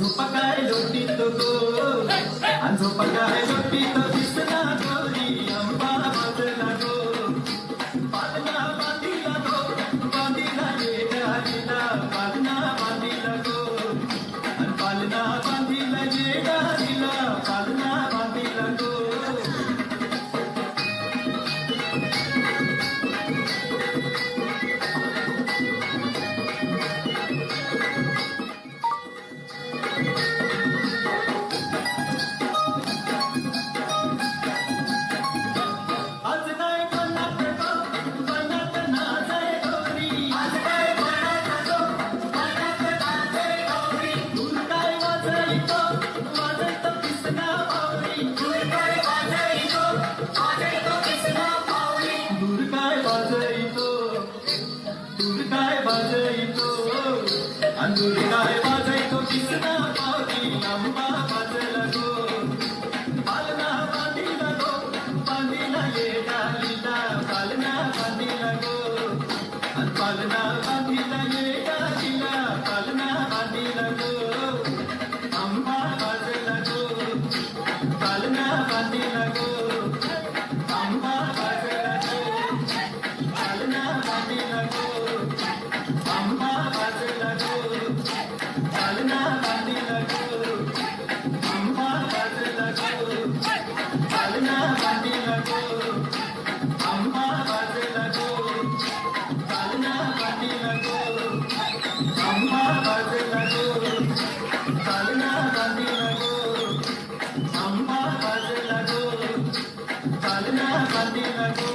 झोपकाय लोटी तो गो आणि झोपकाय लोटी तो दिसला गोरी अंबा बाजला गो पालना बांधिला गो बांधिला ये गालीला पालना बांधिला गो आणि पालना बांधिला ये गालीला पालना बांधिला गो अंदुरकाय वाजयतो किसना पावली अंबा बाजला गो पालना बांधिला गो बांधिला ये गालीला पालना बांधिला गो आणि पालना बांधिला ये गालीला पालना बांधिला गो अंबा बाजला गो पालना बांधिला गो अंबा बाजला गो पालना बांधिला गो अंबा बाजला गो पालना बांधिला गो अंबा बाजला गो पालना बांधिला गो अंबा बाजला गो पालना बांधिला गो अंबा बाजला गो पालना बांधिला गो अंबा बाजला गो पालना बांधिला गो